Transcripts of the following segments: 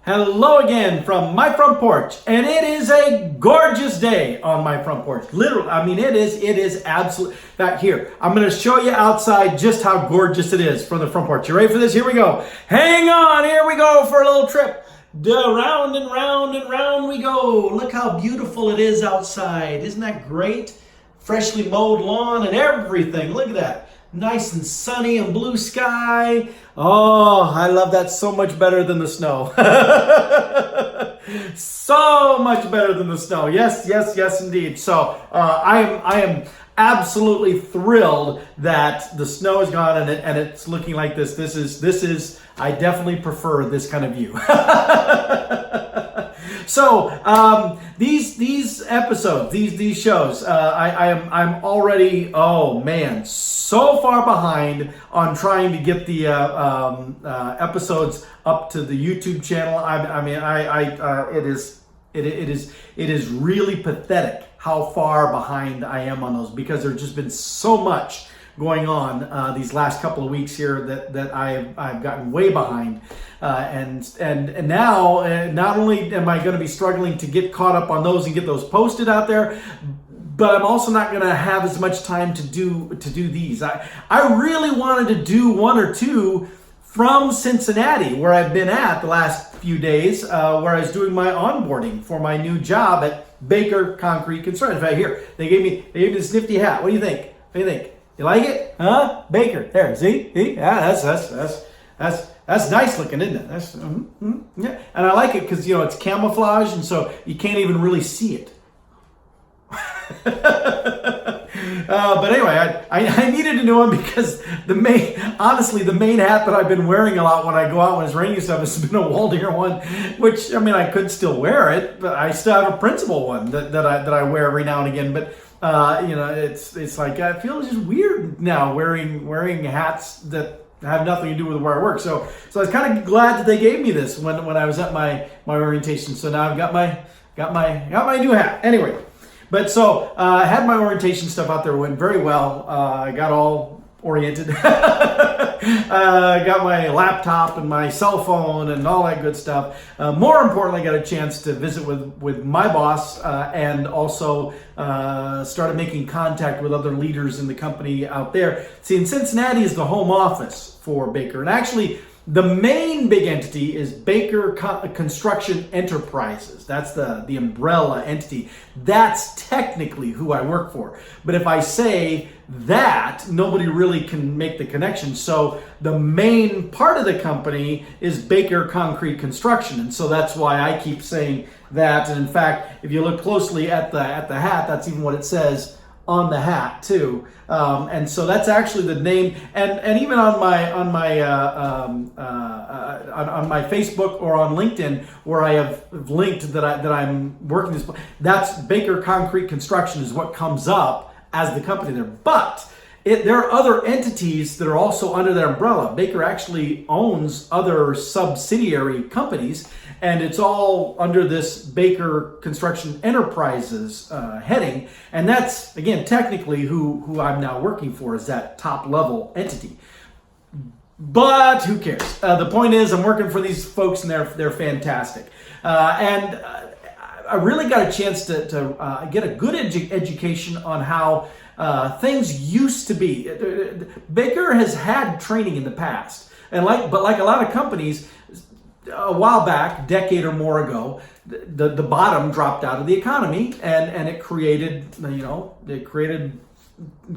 Hello again from my front porch, and it is a gorgeous day on my front porch. Literally, I mean, it is absolutely. Back here, I'm going to show you outside just how gorgeous it is from the front porch. You ready for this? Here we go. Hang on, here we go for a little trip. Round and round and round we go. Look how beautiful it is outside. Isn't that great? Freshly mowed lawn and everything. Look at that. Nice and sunny and blue sky. Oh, I love that so much better than the snow. So much better than the snow. Yes, yes, yes, indeed. So I am absolutely thrilled that the snow is gone and it's looking like this. This is. I definitely prefer this kind of view. So these episodes, these shows, I'm already, oh man, so far behind on trying to get the episodes up to the YouTube channel. It is really pathetic how far behind I am on those, because there's just been so much going on these last couple of weeks here that I've gotten way behind, and now not only am I going to be struggling to get caught up on those and get those posted out there, but I'm also not going to have as much time to do these. I really wanted to do one or two from Cincinnati, where I've been at the last few days, where I was doing my onboarding for my new job at Baker Concrete Construction. In fact, here they gave me this nifty hat. What do you think? What do you think? You like it? Huh? Baker. There, see? Yeah, that's nice looking, isn't it? That's yeah. And I like it because, you know, it's camouflage, and so you can't even really see it. But anyway, I needed a new one because the main hat that I've been wearing a lot when I go out when it's raining and stuff has been a Waldinger one, which, I mean, I could still wear it, but I still have a principal one that I wear every now and again. But you know, it's like I feel just weird now wearing hats that have nothing to do with where I work. So I was kind of glad that they gave me this when I was at my orientation. So now I've got my new hat. Anyway, but so I had my orientation stuff out there. It went very well. I got all oriented. Got my laptop and my cell phone and all that good stuff. More importantly, I got a chance to visit with my boss and also started making contact with other leaders in the company out there. See, in Cincinnati is the home office for Baker, and actually the main big entity is Baker Construction Enterprises. That's the umbrella entity. That's technically who I work for. But if I say that, nobody really can make the connection. So the main part of the company is Baker Concrete Construction. And so that's why I keep saying that. And in fact, if you look closely at the hat, that's even what it says on the hat too. And so that's actually the name, and even on my Facebook or on LinkedIn, where I have linked that I'm working this, that's Baker Concrete Construction is what comes up as the company there. But there are other entities that are also under that umbrella. Baker actually owns other subsidiary companies, and it's all under this Baker Construction Enterprises heading. And that's, again, technically who I'm now working for, is that top level entity. But who cares? The point is, I'm working for these folks, and they're fantastic. And I really got a chance to get a good education on how things used to be. Baker has had training in the past, but like a lot of companies, a while back, decade or more ago, the bottom dropped out of the economy, and it created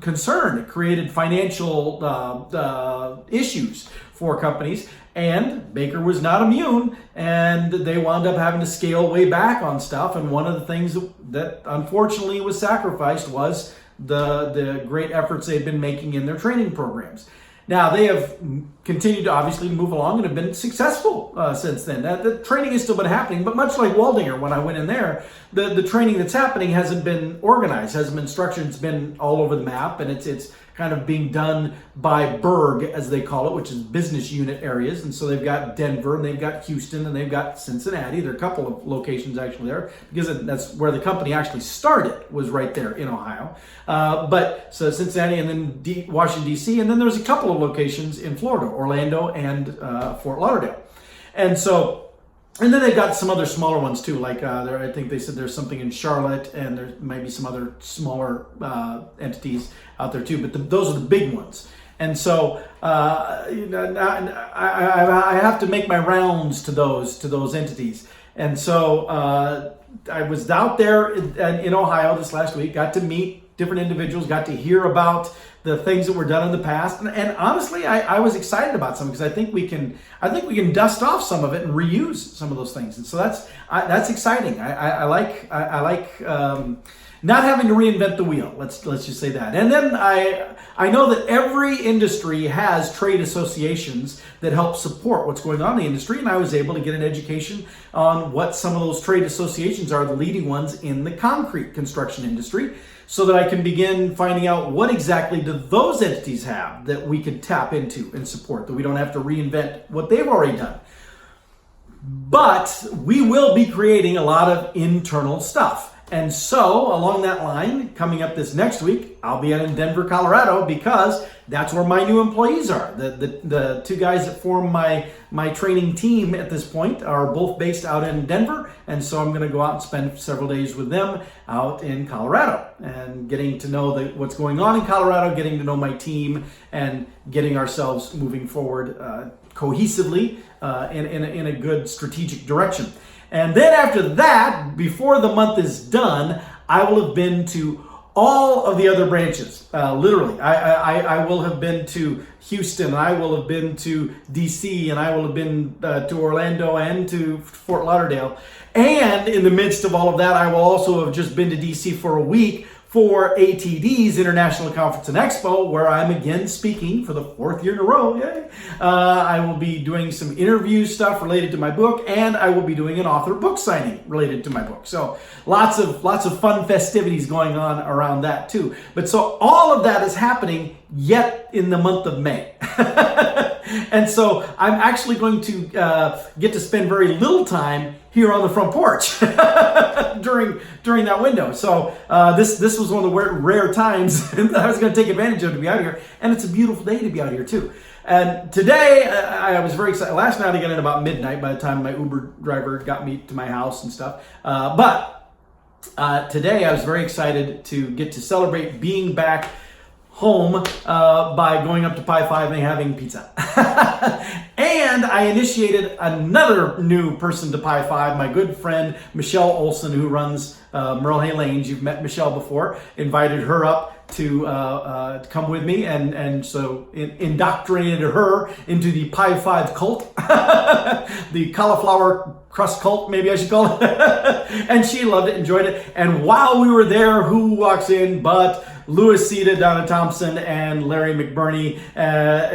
concern. It created financial issues for companies, and Baker was not immune, and they wound up having to scale way back on stuff. And one of the things that unfortunately was sacrificed was the great efforts they've been making in their training programs. Now, they have continued to obviously move along and have been successful since then. The training has still been happening, but much like Waldinger, when I went in there, the training that's happening hasn't been organized, hasn't been structured. It's been all over the map, and it's kind of being done by Berg, as they call it, which is business unit areas. And so they've got Denver, and they've got Houston, and they've got Cincinnati. There are a couple of locations actually there, because that's where the company actually started, was right there in Ohio. But so Cincinnati, and then Washington, D.C., and then there's a couple of locations in Florida, Orlando and Fort Lauderdale. And so And then they've got some other smaller ones too, like I think they said there's something in Charlotte, and there might be some other smaller entities out there too. But those are the big ones. And so I have to make my rounds to those entities. And so I was out there in Ohio this last week, got to meet different individuals, got to hear about the things that were done in the past, and honestly, I was excited about some because I think we can dust off some of it and reuse some of those things, and so that's exciting. I like not having to reinvent the wheel. Let's just say that. And then I know that every industry has trade associations that help support what's going on in the industry, and I was able to get an education on what some of those trade associations are, the leading ones in the concrete construction industry, so that I can begin finding out what exactly do those entities have that we could tap into and support, that we don't have to reinvent what they've already done. But we will be creating a lot of internal stuff. And so, along that line, coming up this next week, I'll be in Denver, Colorado, because that's where my new employees are. The two guys that form my training team at this point are both based out in Denver, and so I'm going to go out and spend several days with them out in Colorado and getting to know what's going on in Colorado, getting to know my team, and getting ourselves moving forward cohesively in a good strategic direction. And then after that, before the month is done, I will have been to all of the other branches. Literally, I will have been to Houston, I will have been to DC, and I will have been to Orlando and to Fort Lauderdale. And in the midst of all of that, I will also have just been to DC for a week for ATD's International Conference and Expo, where I'm again speaking for the fourth year in a row. Yay. I will be doing some interview stuff related to my book, and I will be doing an author book signing related to my book. So lots of fun festivities going on around that too. But so all of that is happening yet in the month of May. And so I'm actually going to get to spend very little time here on the front porch during that window. So this was one of the rare times that I was going to take advantage of to be out here, and it's a beautiful day to be out here too. And today I was very excited. Last night I got in about midnight by the time my Uber driver got me to my house and stuff. But today I was very excited to get to celebrate being back home by going up to Pi 5 and having pizza. And I initiated another new person to Pi 5, my good friend Michelle Olson, who runs Merle Hay Lanes. You've met Michelle before. Invited her up to come with me, and so indoctrinated her into the Pi 5 cult, the cauliflower crust cult, maybe I should call it. And she loved it, enjoyed it. And while we were there, who walks in but Louis Sita, Donna Thompson, and Larry McBurney,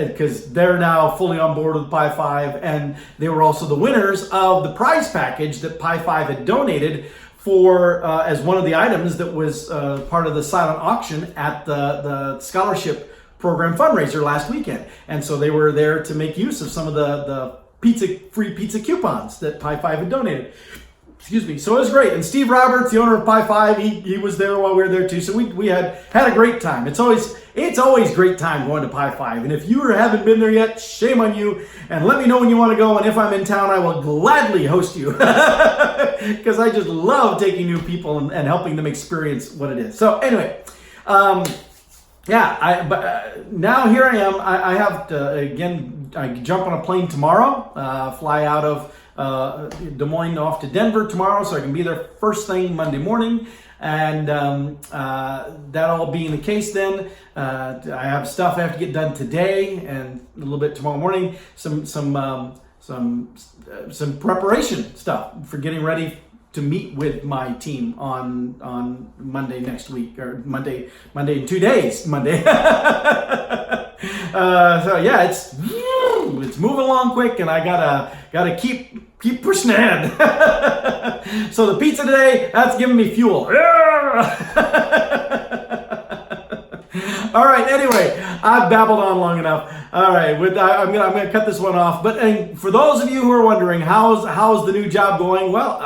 because they're now fully on board with Pi 5, and they were also the winners of the prize package that Pi 5 had donated for as one of the items that was part of the silent auction at the scholarship program fundraiser last weekend. And so they were there to make use of some of the free pizza coupons that Pi 5 had donated. Excuse me. So it was great. And Steve Roberts, the owner of Pi 5, he was there while we were there too. So we had a great time. It's always great time going to Pi 5. And if you haven't been there yet, shame on you. And let me know when you want to go. And if I'm in town, I will gladly host you. Because I just love taking new people and helping them experience what it is. So anyway, now here I am. I have to, again, I jump on a plane tomorrow, fly out of Des Moines off to Denver tomorrow, so I can be there first thing Monday morning. And that all being the case, then I have stuff I have to get done today and a little bit tomorrow morning. Some preparation stuff for getting ready to meet with my team on Monday next week, or Monday in 2 days. Monday. So yeah, it's moving along quick, and I gotta keep pushing ahead. So the pizza today, that's giving me fuel. All right. Anyway, I've babbled on long enough. All right. I'm gonna cut this one off. But and for those of you who are wondering, how's the new job going? Well,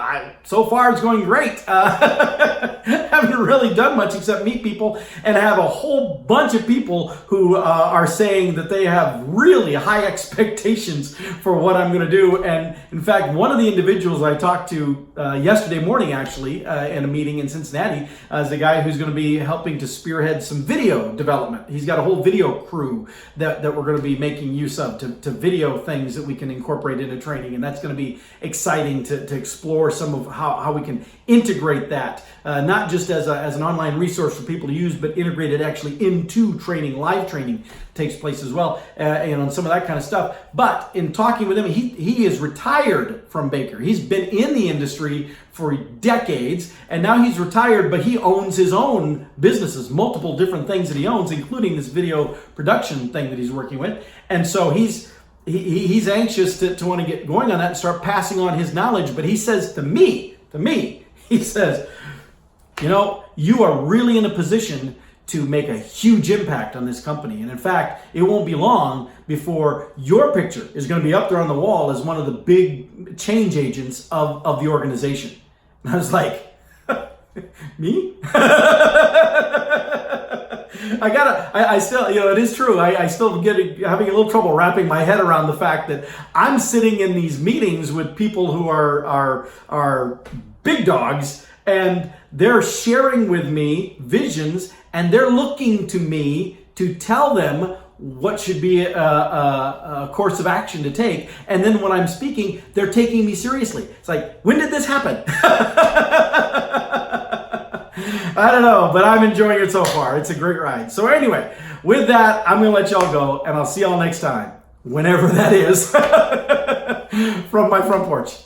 so far it's going great. Haven't really done much except meet people and have a whole bunch of people who are saying that they have really high expectations for what I'm going to do. And in fact, one of the individuals I talked to yesterday morning, actually, in a meeting in Cincinnati, is the guy who's going to be helping to spearhead some video development. He's got a whole video crew that we're going to be making use of to video things that we can incorporate into training. And that's going to be exciting to explore some of how we can integrate that, not just as an online resource for people to use, but integrate it actually into training. Live training takes place as well, and some of that kind of stuff. But in talking with him, he is retired from Baker. He's been in the industry for decades, and now he's retired, but he owns his own businesses, multiple different things that he owns, including this video production thing that he's working with. And so he's anxious to want to get going on that and start passing on his knowledge. But he says to me, he says, you are really in a position to make a huge impact on this company. And in fact, it won't be long before your picture is going to be up there on the wall as one of the big change agents of the organization. And I was like, me? I still, it is true. I still having a little trouble wrapping my head around the fact that I'm sitting in these meetings with people who are big dogs, and they're sharing with me visions, and they're looking to me to tell them what should be a course of action to take. And then when I'm speaking, they're taking me seriously. It's like, when did this happen? I don't know, but I'm enjoying it so far. It's a great ride. So anyway, with that, I'm going to let y'all go, and I'll see y'all next time, whenever that is, from my front porch.